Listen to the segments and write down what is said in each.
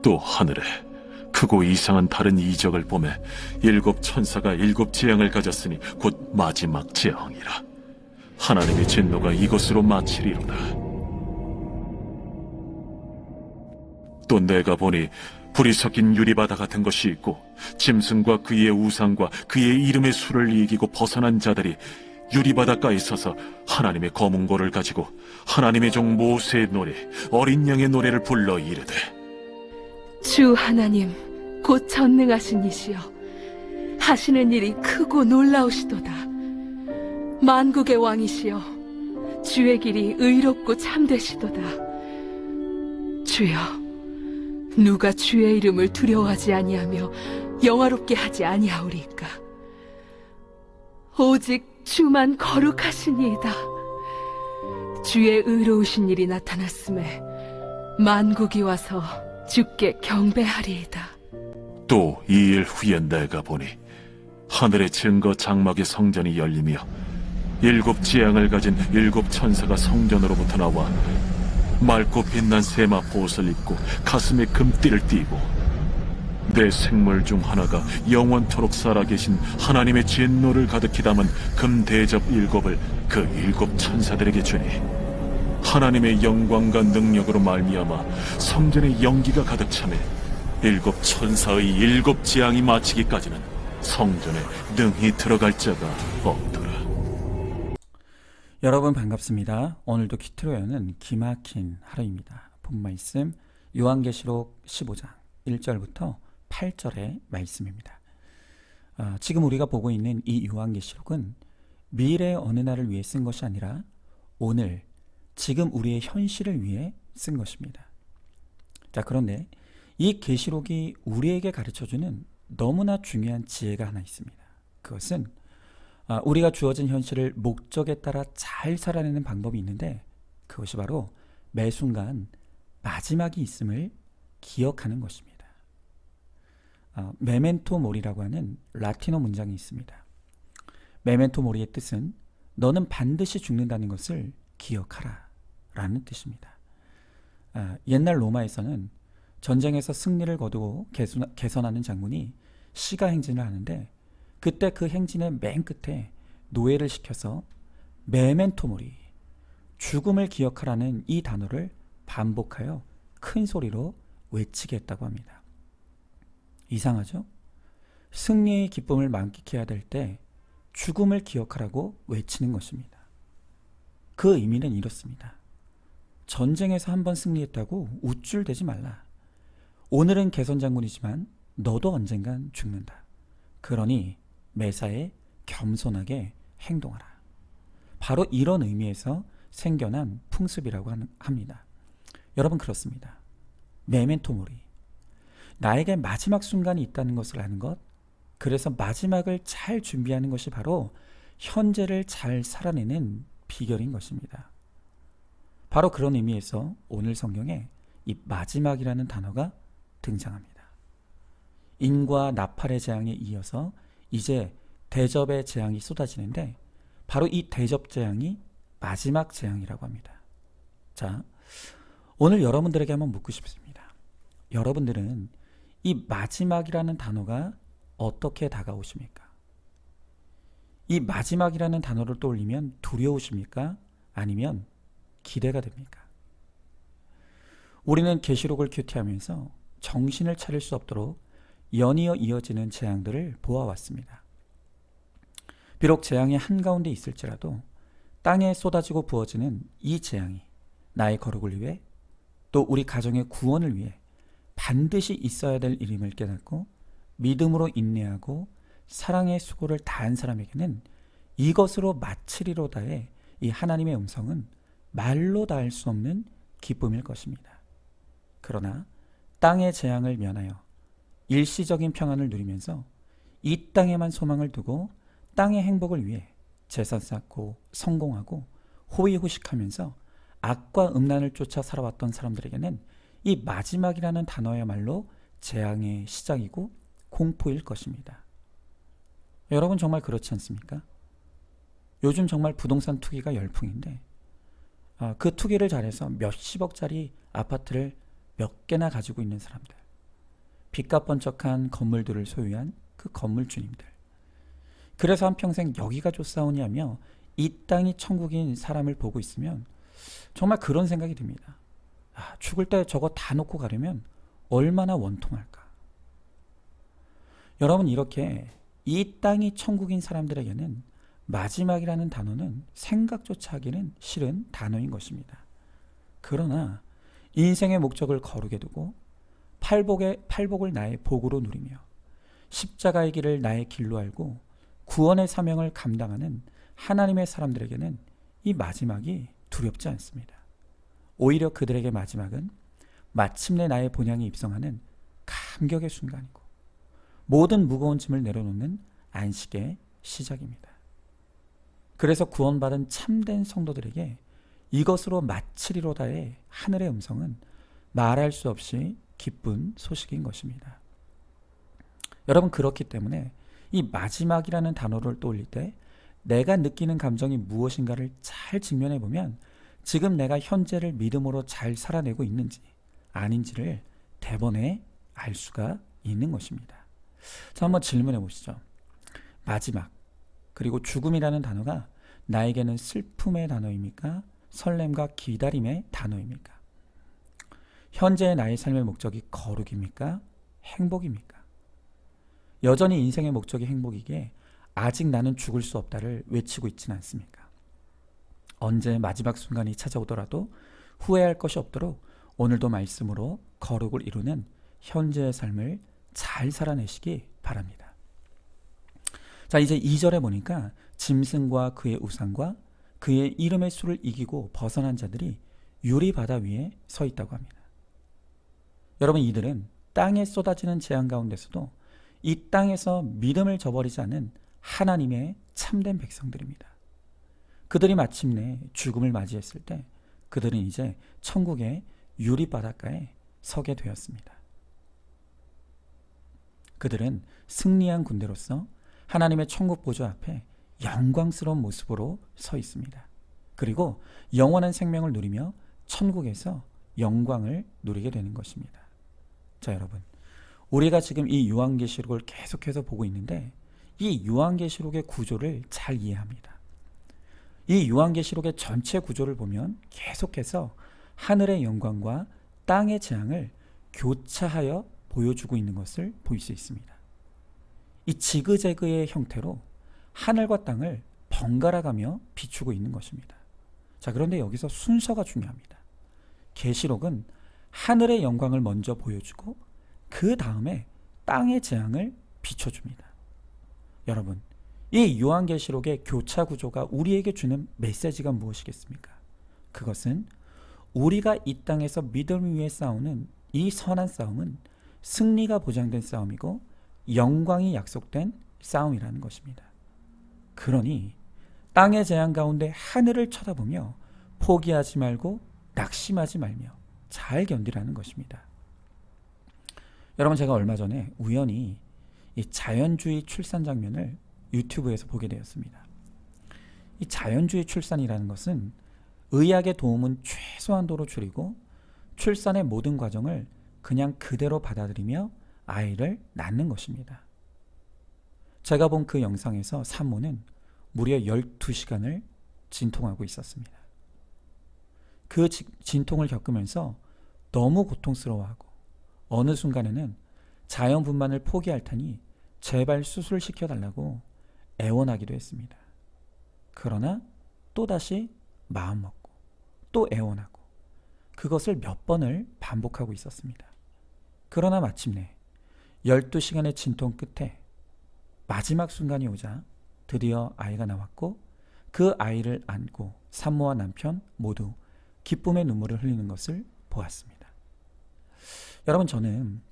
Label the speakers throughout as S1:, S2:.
S1: 또 하늘에 크고 이상한 다른 이적을 보매 일곱 천사가 일곱 재앙을 가졌으니 곧 마지막 재앙이라. 하나님의 진노가 이것으로 마치리로다. 또 내가 보니 불이 섞인 유리바다 같은 것이 있고 짐승과 그의 우상과 그의 이름의 수를 이기고 벗어난 자들이 유리바닷가에 서서 하나님의 검은고를 가지고 하나님의 종 모세의 노래 어린 양의 노래를 불러 이르되,
S2: 주 하나님 곧 전능하신 이시여, 하시는 일이 크고 놀라우시도다. 만국의 왕이시여, 주의 길이 의롭고 참되시도다. 주여, 누가 주의 이름을 두려워하지 아니하며 영화롭게 하지 아니하오리까? 오직 주만 거룩하시니이다. 주의 의로우신 일이 나타났음에 만국이 와서 주께 경배하리이다.
S1: 또 2일 후에 내가 보니 하늘의 증거 장막의 성전이 열리며 일곱 재앙을 가진 일곱 천사가 성전으로부터 나와 맑고 빛난 세마 보옷을 입고 가슴에 금띠를 띠고 내 생물 중 하나가 영원토록 살아계신 하나님의 진노를 가득히 담은 금 대접 일곱을 그 일곱 천사들에게 주니, 하나님의 영광과 능력으로 말미암아 성전에 연기가 가득 차매 일곱 천사의 일곱 재앙이 마치기까지는 성전에 능히 들어갈 자가 없더라.
S3: 여러분 반갑습니다. 오늘도 퀴트로 여는 기막힌 하루입니다. 본 말씀 요한계시록 15장 1절부터 8절의 말씀입니다. 지금 우리가 보고 있는 이 요한계시록은 미래의 어느 날을 위해 쓴 것이 아니라 오늘 지금 우리의 현실을 위해 쓴 것입니다. 자, 그런데 이 계시록이 우리에게 가르쳐주는 너무나 중요한 지혜가 하나 있습니다. 그것은 우리가 주어진 현실을 목적에 따라 잘 살아내는 방법이 있는데, 그것이 바로 매 순간 마지막이 있음을 기억하는 것입니다. 메멘토 모리라고 하는 라틴어 문장이 있습니다. 메멘토 모리의 뜻은 너는 반드시 죽는다는 것을 기억하라 라는 뜻입니다. 옛날 로마에서는 전쟁에서 승리를 거두고 개선하는 장군이 시가 행진을 하는데, 그때 그 행진의 맨 끝에 노예를 시켜서 메멘토 모리, 죽음을 기억하라는 이 단어를 반복하여 큰 소리로 외치게 했다고 합니다. 이상하죠? 승리의 기쁨을 만끽해야 될 때 죽음을 기억하라고 외치는 것입니다. 그 의미는 이렇습니다. 전쟁에서 한번 승리했다고 우쭐대지 말라. 오늘은 개선장군이지만 너도 언젠간 죽는다. 그러니 매사에 겸손하게 행동하라. 바로 이런 의미에서 생겨난 풍습이라고 합니다. 여러분, 그렇습니다. 메멘토 모리, 나에게 마지막 순간이 있다는 것을 아는 것, 그래서 마지막을 잘 준비하는 것이 바로 현재를 잘 살아내는 비결인 것입니다. 바로 그런 의미에서 오늘 성경에 이 마지막이라는 단어가 등장합니다. 인과 나팔의 재앙에 이어서 이제 대접의 재앙이 쏟아지는데, 바로 이 대접 재앙이 마지막 재앙이라고 합니다. 자, 오늘 여러분들에게 한번 묻고 싶습니다. 여러분들은 이 마지막이라는 단어가 어떻게 다가오십니까? 이 마지막이라는 단어를 떠올리면 두려우십니까? 아니면 기대가 됩니까? 우리는 계시록을 큐티하면서 정신을 차릴 수 없도록 연이어 이어지는 재앙들을 보아왔습니다. 비록 재앙이 한가운데 있을지라도 땅에 쏟아지고 부어지는 이 재앙이 나의 거룩을 위해, 또 우리 가정의 구원을 위해 반드시 있어야 될 일임을 깨닫고 믿음으로 인내하고 사랑의 수고를 다한 사람에게는 이것으로 마치리로다의 이 하나님의 음성은 말로 닿을 수 없는 기쁨일 것입니다. 그러나 땅의 재앙을 면하여 일시적인 평안을 누리면서 이 땅에만 소망을 두고 땅의 행복을 위해 재산 쌓고 성공하고 호의호식하면서 악과 음란을 쫓아 살아왔던 사람들에게는 이 마지막이라는 단어야말로 재앙의 시작이고 공포일 것입니다. 여러분, 정말 그렇지 않습니까? 요즘 정말 부동산 투기가 열풍인데, 그 투기를 잘해서 몇십억짜리 아파트를 몇 개나 가지고 있는 사람들, 빛과 번쩍한 건물들을 소유한 그 건물주님들. 그래서 한평생 여기가 좋사오냐며 이 땅이 천국인 사람을 보고 있으면 정말 그런 생각이 듭니다. 죽을 때 저거 다 놓고 가려면 얼마나 원통할까. 여러분, 이렇게 이 땅이 천국인 사람들에게는 마지막이라는 단어는 생각조차 하기는 싫은 단어인 것입니다. 그러나 인생의 목적을 거룩에 두고 팔복을 나의 복으로 누리며 십자가의 길을 나의 길로 알고 구원의 사명을 감당하는 하나님의 사람들에게는 이 마지막이 두렵지 않습니다. 오히려 그들에게 마지막은 마침내 나의 본향에 입성하는 감격의 순간이고 모든 무거운 짐을 내려놓는 안식의 시작입니다. 그래서 구원받은 참된 성도들에게 이것으로 마치리로다의 하늘의 음성은 말할 수 없이 기쁜 소식인 것입니다. 여러분, 그렇기 때문에 이 마지막이라는 단어를 떠올릴 때 내가 느끼는 감정이 무엇인가를 잘 직면해 보면 지금 내가 현재를 믿음으로 잘 살아내고 있는지 아닌지를 대번에 알 수가 있는 것입니다. 자, 한번 질문해 보시죠. 마지막 그리고 죽음이라는 단어가 나에게는 슬픔의 단어입니까? 설렘과 기다림의 단어입니까? 현재의 나의 삶의 목적이 거룩입니까? 행복입니까? 여전히 인생의 목적이 행복이기에 아직 나는 죽을 수 없다를 외치고 있지는 않습니까? 언제 마지막 순간이 찾아오더라도 후회할 것이 없도록 오늘도 말씀으로 거룩을 이루는 현재의 삶을 잘 살아내시기 바랍니다. 자, 이제 2절에 보니까 짐승과 그의 우상과 그의 이름의 수를 이기고 벗어난 자들이 유리 바다 위에 서 있다고 합니다. 여러분, 이들은 땅에 쏟아지는 재앙 가운데서도 이 땅에서 믿음을 저버리지 않은 하나님의 참된 백성들입니다. 그들이 마침내 죽음을 맞이했을 때 그들은 이제 천국의 유리 바닷가에 서게 되었습니다. 그들은 승리한 군대로서 하나님의 천국 보좌 앞에 영광스러운 모습으로 서 있습니다. 그리고 영원한 생명을 누리며 천국에서 영광을 누리게 되는 것입니다. 자, 여러분, 우리가 지금 이 요한계시록을 계속해서 보고 있는데 이 요한계시록의 구조를 잘 이해합니다. 이 요한계시록의 전체 구조를 보면 계속해서 하늘의 영광과 땅의 재앙을 교차하여 보여주고 있는 것을 볼 수 있습니다. 이 지그재그의 형태로 하늘과 땅을 번갈아가며 비추고 있는 것입니다. 자, 그런데 여기서 순서가 중요합니다. 계시록은 하늘의 영광을 먼저 보여주고 그 다음에 땅의 재앙을 비춰줍니다. 여러분, 이 요한계시록의 교차 구조가 우리에게 주는 메시지가 무엇이겠습니까? 그것은 우리가 이 땅에서 믿음 위에 싸우는 이 선한 싸움은 승리가 보장된 싸움이고 영광이 약속된 싸움이라는 것입니다. 그러니 땅의 재앙 가운데 하늘을 쳐다보며 포기하지 말고 낙심하지 말며 잘 견디라는 것입니다. 여러분, 제가 얼마 전에 우연히 이 자연주의 출산 장면을 유튜브에서 보게 되었습니다. 이 자연주의 출산이라는 것은 의학의 도움은 최소한도로 줄이고 출산의 모든 과정을 그냥 그대로 받아들이며 아이를 낳는 것입니다. 제가 본 그 영상에서 산모는 무려 12시간을 진통하고 있었습니다. 그 진통을 겪으면서 너무 고통스러워하고 어느 순간에는 자연분만을 포기할 테니 제발 수술시켜달라고 애원하기도 했습니다. 그러나 또다시 마음먹고 또 애원하고 그것을 몇 번을 반복하고 있었습니다. 그러나 마침내 12시간의 진통 끝에 마지막 순간이 오자 드디어 아이가 나왔고 그 아이를 안고 산모와 남편 모두 기쁨의 눈물을 흘리는 것을 보았습니다. 여러분, 저는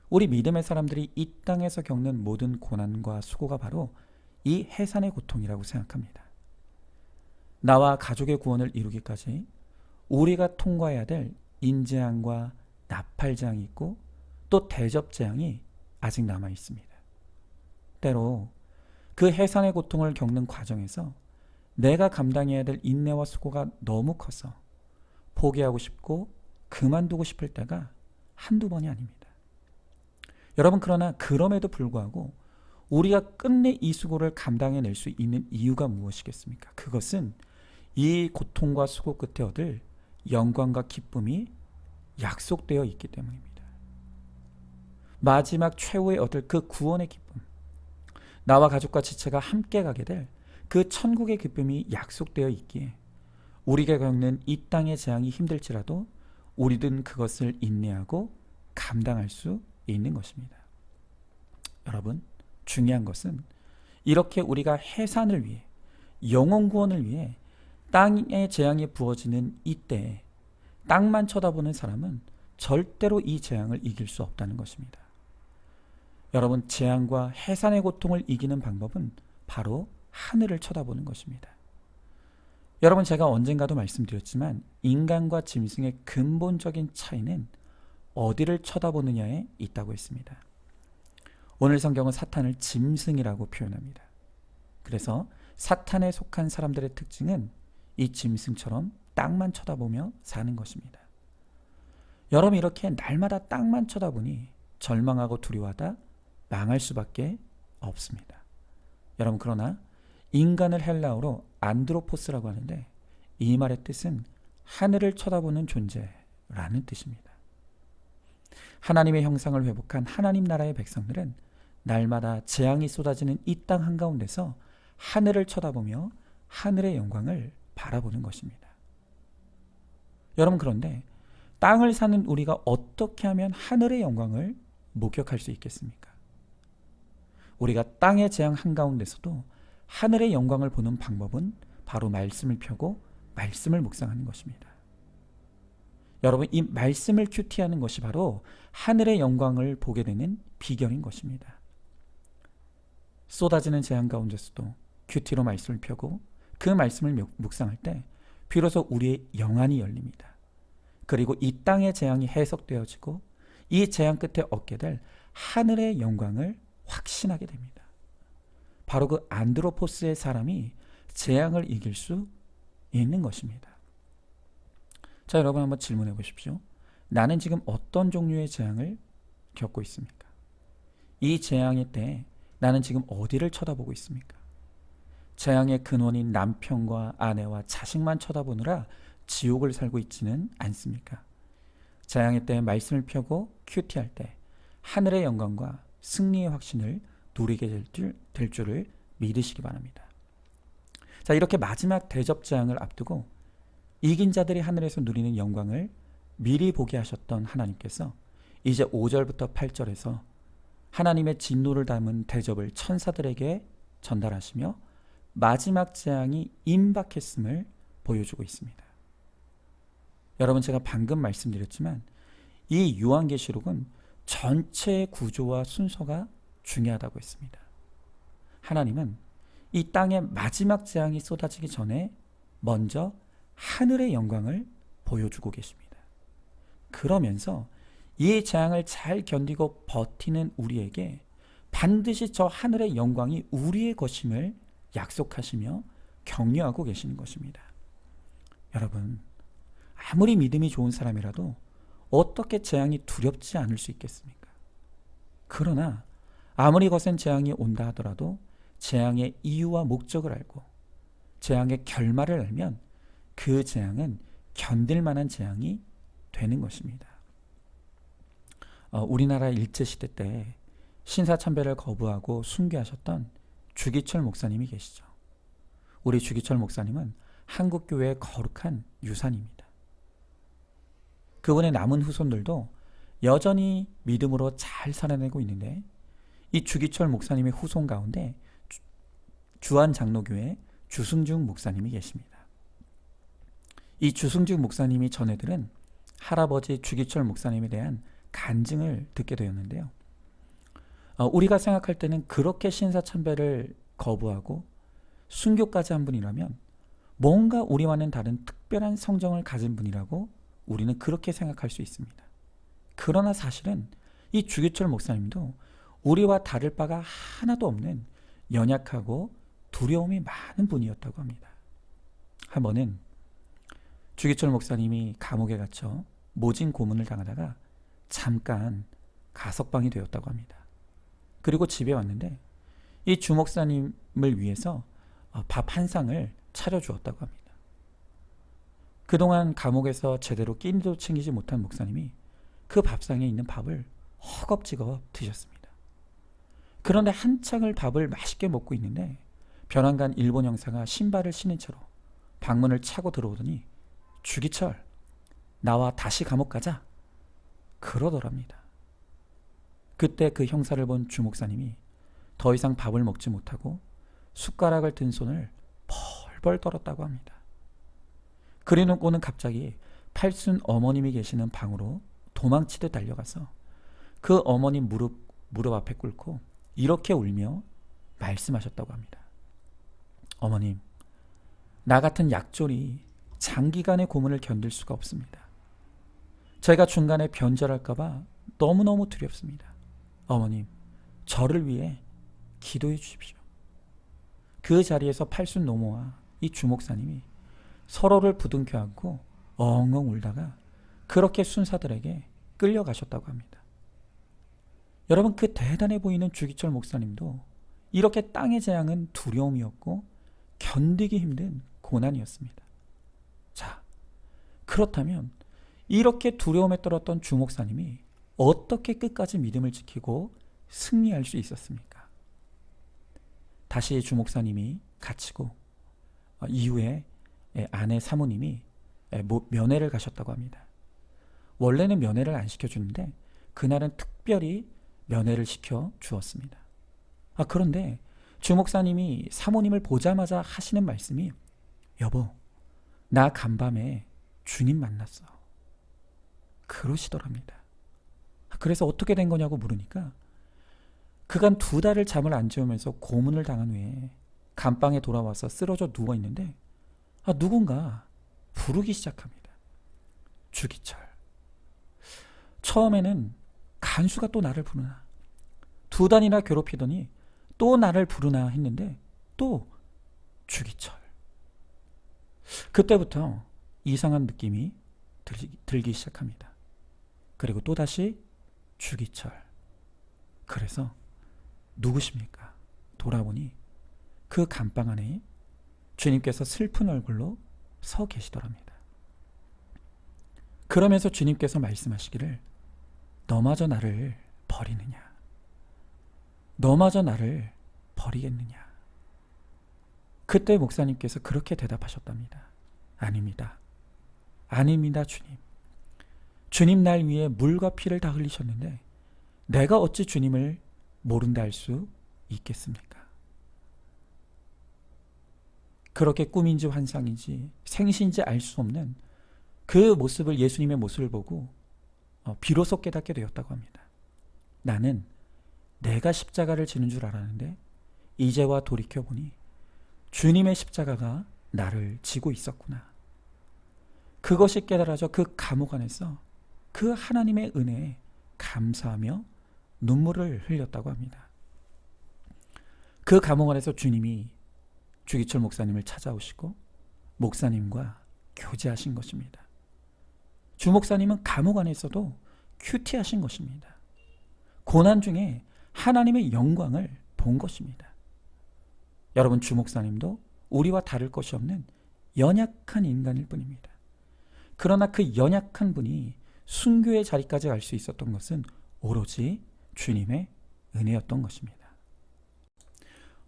S3: 우리 믿음의 사람들이 이 땅에서 겪는 모든 고난과 수고가 바로 이 해산의 고통이라고 생각합니다. 나와 가족의 구원을 이루기까지 우리가 통과해야 될 인재앙과 나팔재앙이 있고 또 대접재앙이 아직 남아 있습니다. 때로 그 해산의 고통을 겪는 과정에서 내가 감당해야 될 인내와 수고가 너무 커서 포기하고 싶고 그만두고 싶을 때가 한두 번이 아닙니다. 여러분, 그러나 그럼에도 불구하고 우리가 끝내 이 수고를 감당해낼 수 있는 이유가 무엇이겠습니까? 그것은 이 고통과 수고 끝에 얻을 영광과 기쁨이 약속되어 있기 때문입니다. 마지막 최후에 얻을 그 구원의 기쁨, 나와 가족과 지체가 함께 가게 될 그 천국의 기쁨이 약속되어 있기에 우리가 겪는 이 땅의 재앙이 힘들지라도 우리는 그것을 인내하고 감당할 수 있는 것입니다. 여러분, 중요한 것은 이렇게 우리가 해산을 위해, 영혼 구원을 위해 땅의 재앙이 부어지는 이때에 땅만 쳐다보는 사람은 절대로 이 재앙을 이길 수 없다는 것입니다. 여러분, 재앙과 해산의 고통을 이기는 방법은 바로 하늘을 쳐다보는 것입니다. 여러분, 제가 언젠가도 말씀드렸지만 인간과 짐승의 근본적인 차이는 어디를 쳐다보느냐에 있다고 했습니다. 오늘 성경은 사탄을 짐승이라고 표현합니다. 그래서 사탄에 속한 사람들의 특징은 이 짐승처럼 땅만 쳐다보며 사는 것입니다. 여러분, 이렇게 날마다 땅만 쳐다보니 절망하고 두려워하다 망할 수밖에 없습니다. 여러분, 그러나 인간을 헬라어로 안드로포스라고 하는데 이 말의 뜻은 하늘을 쳐다보는 존재라는 뜻입니다. 하나님의 형상을 회복한 하나님 나라의 백성들은 날마다 재앙이 쏟아지는 이 땅 한가운데서 하늘을 쳐다보며 하늘의 영광을 바라보는 것입니다. 여러분, 그런데 땅을 사는 우리가 어떻게 하면 하늘의 영광을 목격할 수 있겠습니까? 우리가 땅의 재앙 한가운데서도 하늘의 영광을 보는 방법은 바로 말씀을 펴고 말씀을 묵상하는 것입니다. 여러분, 이 말씀을 큐티하는 것이 바로 하늘의 영광을 보게 되는 비결인 것입니다. 쏟아지는 재앙 가운데서도 큐티로 말씀을 펴고 그 말씀을 묵상할 때 비로소 우리의 영안이 열립니다. 그리고 이 땅의 재앙이 해석되어지고 이 재앙 끝에 얻게 될 하늘의 영광을 확신하게 됩니다. 바로 그 안드로포스의 사람이 재앙을 이길 수 있는 것입니다. 자, 여러분, 한번 질문해 보십시오. 나는 지금 어떤 종류의 재앙을 겪고 있습니까? 이 재앙의 때에 나는 지금 어디를 쳐다보고 있습니까? 재앙의 근원인 남편과 아내와 자식만 쳐다보느라 지옥을 살고 있지는 않습니까? 재앙의 때에 말씀을 펴고 큐티할 때 하늘의 영광과 승리의 확신을 누리게 될 줄을 믿으시기 바랍니다. 자, 이렇게 마지막 대접 재앙을 앞두고 이긴 자들이 하늘에서 누리는 영광을 미리 보게 하셨던 하나님께서 이제 5절부터 8절에서 하나님의 진노를 담은 대접을 천사들에게 전달하시며 마지막 재앙이 임박했음을 보여주고 있습니다. 여러분, 제가 방금 말씀드렸지만 이 요한계시록은 전체의 구조와 순서가 중요하다고 했습니다. 하나님은 이 땅에 마지막 재앙이 쏟아지기 전에 먼저 하늘의 영광을 보여주고 계십니다. 그러면서 이 재앙을 잘 견디고 버티는 우리에게 반드시 저 하늘의 영광이 우리의 것임을 약속하시며 격려하고 계시는 것입니다. 여러분, 아무리 믿음이 좋은 사람이라도 어떻게 재앙이 두렵지 않을 수 있겠습니까? 그러나 아무리 거센 재앙이 온다 하더라도 재앙의 이유와 목적을 알고 재앙의 결말을 알면 그 재앙은 견딜 만한 재앙이 되는 것입니다. 우리나라 일제시대 때 신사참배를 거부하고 순교하셨던 주기철 목사님이 계시죠. 우리 주기철 목사님은 한국교회의 거룩한 유산입니다. 그분의 남은 후손들도 여전히 믿음으로 잘 살아내고 있는데 이 주기철 목사님의 후손 가운데 주안장로교회 주승중 목사님이 계십니다. 이 주승중 목사님이 전해들은 할아버지 주기철 목사님에 대한 간증을 듣게 되었는데요. 우리가 생각할 때는 그렇게 신사참배를 거부하고 순교까지 한 분이라면 뭔가 우리와는 다른 특별한 성정을 가진 분이라고 우리는 그렇게 생각할 수 있습니다. 그러나 사실은 이 주기철 목사님도 우리와 다를 바가 하나도 없는 연약하고 두려움이 많은 분이었다고 합니다. 한 번은 주기철 목사님이 감옥에 갇혀 모진 고문을 당하다가 잠깐 가석방이 되었다고 합니다. 그리고 집에 왔는데 이 주목사님을 위해서 밥 한 상을 차려주었다고 합니다. 그동안 감옥에서 제대로 끼니도 챙기지 못한 목사님이 그 밥상에 있는 밥을 허겁지겁 드셨습니다. 그런데 한창을 밥을 맛있게 먹고 있는데 변환간 일본 형사가 신발을 신은 채로 방문을 차고 들어오더니 주기철, 나와 다시 감옥 가자, 그러더랍니다. 그때 그 형사를 본 주목사님이 더 이상 밥을 먹지 못하고 숟가락을 든 손을 벌벌 떨었다고 합니다. 그리고는 갑자기 팔순 어머님이 계시는 방으로 도망치듯 달려가서 그 어머님 무릎 앞에 꿇고 이렇게 울며 말씀하셨다고 합니다. 어머님, 나 같은 약졸이 장기간의 고문을 견딜 수가 없습니다. 제가 중간에 변절할까봐 너무너무 두렵습니다. 어머님, 저를 위해 기도해 주십시오. 그 자리에서 팔순 노모와 이 주목사님이 서로를 부둥켜 안고 엉엉 울다가 그렇게 순사들에게 끌려가셨다고 합니다. 여러분, 그 대단해 보이는 주기철 목사님도 이렇게 땅의 재앙은 두려움이었고 견디기 힘든 고난이었습니다. 자, 그렇다면 이렇게 두려움에 떨었던 주 목사님이 어떻게 끝까지 믿음을 지키고 승리할 수 있었습니까? 다시 주 목사님이 갇히고 이후에 아내 사모님이 면회를 가셨다고 합니다. 원래는 면회를 안 시켜주는데 그날은 특별히 면회를 시켜 주었습니다. 그런데 주 목사님이 사모님을 보자마자 하시는 말씀이, 여보, 나 간밤에 주님 만났어, 그러시더랍니다. 그래서 어떻게 된 거냐고 물으니까 그간 2달을 잠을 안 재우면서 고문을 당한 후에 감방에 돌아와서 쓰러져 누워 있는데 누군가 부르기 시작합니다. 주기철. 처음에는 간수가 또 나를 부르나, 2달이나 괴롭히더니 또 나를 부르나 했는데 또 주기철. 그때부터 이상한 느낌이 들기 시작합니다. 그리고 또다시 주기철. 그래서 누구십니까? 돌아보니 그 감방 안에 주님께서 슬픈 얼굴로 서 계시더랍니다. 그러면서 주님께서 말씀하시기를, 너마저 나를 버리느냐? 너마저 나를 버리겠느냐? 그때 목사님께서 그렇게 대답하셨답니다. 아닙니다. 아닙니다, 주님. 주님 날 위해 물과 피를 다 흘리셨는데 내가 어찌 주님을 모른다 할 수 있겠습니까? 그렇게 꿈인지 환상인지 생신지 알 수 없는 그 모습을, 예수님의 모습을 보고 비로소 깨닫게 되었다고 합니다. 나는 내가 십자가를 지는 줄 알았는데 이제와 돌이켜보니 주님의 십자가가 나를 지고 있었구나. 그것이 깨달아져 그 감옥 안에서 그 하나님의 은혜에 감사하며 눈물을 흘렸다고 합니다. 그 감옥 안에서 주님이 주기철 목사님을 찾아오시고 목사님과 교제하신 것입니다. 주 목사님은 감옥 안에서도 큐티하신 것입니다. 고난 중에 하나님의 영광을 본 것입니다. 여러분, 주 목사님도 우리와 다를 것이 없는 연약한 인간일 뿐입니다. 그러나 그 연약한 분이 순교의 자리까지 갈 수 있었던 것은 오로지 주님의 은혜였던 것입니다.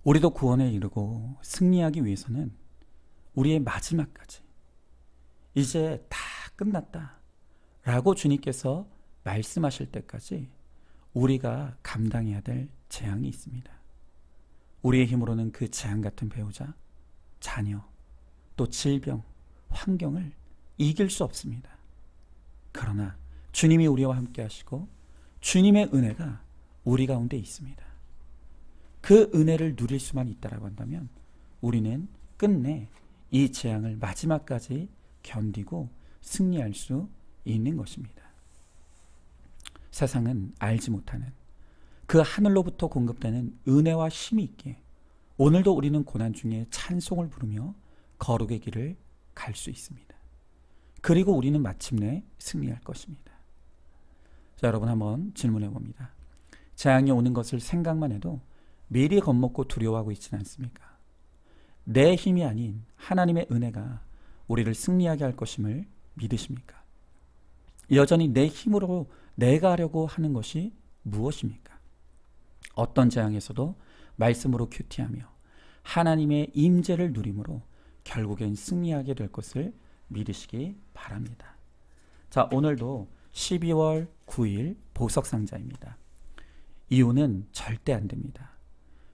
S3: 우리도 구원에 이르고 승리하기 위해서는 우리의 마지막까지, 이제 다 끝났다 라고 주님께서 말씀하실 때까지 우리가 감당해야 될 재앙이 있습니다. 우리의 힘으로는 그 재앙 같은 배우자, 자녀, 또 질병, 환경을 이길 수 없습니다. 그러나 주님이 우리와 함께 하시고 주님의 은혜가 우리 가운데 있습니다. 그 은혜를 누릴 수만 있다라고 한다면 우리는 끝내 이 재앙을 마지막까지 견디고 승리할 수 있는 것입니다. 세상은 알지 못하는 그 하늘로부터 공급되는 은혜와 힘이 있기에 오늘도 우리는 고난 중에 찬송을 부르며 거룩의 길을 갈 수 있습니다. 그리고 우리는 마침내 승리할 것입니다. 자, 여러분 한번 질문해 봅니다. 재앙이 오는 것을 생각만 해도 미리 겁먹고 두려워하고 있지는 않습니까? 내 힘이 아닌 하나님의 은혜가 우리를 승리하게 할 것임을 믿으십니까? 여전히 내 힘으로 내가 하려고 하는 것이 무엇입니까? 어떤 재앙에서도 말씀으로 큐티하며 하나님의 임재를 누림으로 결국엔 승리하게 될 것을 믿으시기 바랍니다. 자, 오늘도 12월 9일 보석상자입니다. 이혼은 절대 안 됩니다.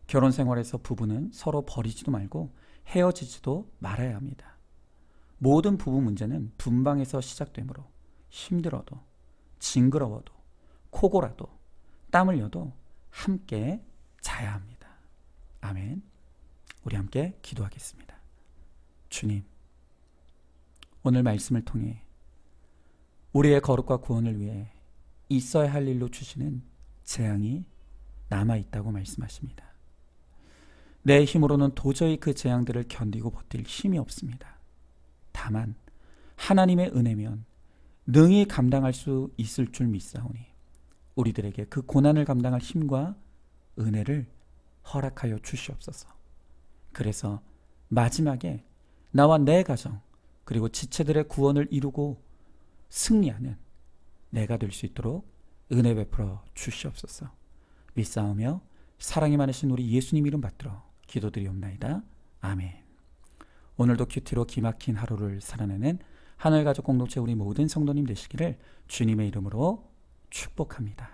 S3: 결혼 생활에서 부부는 서로 버리지도 말고 헤어지지도 말아야 합니다. 모든 부부 문제는 분방에서 시작되므로 힘들어도 징그러워도 코골아도 땀 흘려도 함께 자야 합니다. 아멘. 우리 함께 기도하겠습니다. 주님, 오늘 말씀을 통해 우리의 거룩과 구원을 위해 있어야 할 일로 주시는 재앙이 남아있다고 말씀하십니다. 내 힘으로는 도저히 그 재앙들을 견디고 버틸 힘이 없습니다. 다만 하나님의 은혜면 능히 감당할 수 있을 줄 믿사오니 우리들에게 그 고난을 감당할 힘과 은혜를 허락하여 주시옵소서. 그래서 마지막에 나와 내 가정 그리고 지체들의 구원을 이루고 승리하는 내가 될 수 있도록 은혜 베풀어 주시옵소서. 믿사오며 사랑이 많으신 우리 예수님 이름 받들어 기도드리옵나이다. 아멘. 오늘도 큐티로 기막힌 하루를 살아내는 하늘가족 공동체 우리 모든 성도님 되시기를 주님의 이름으로 축복합니다.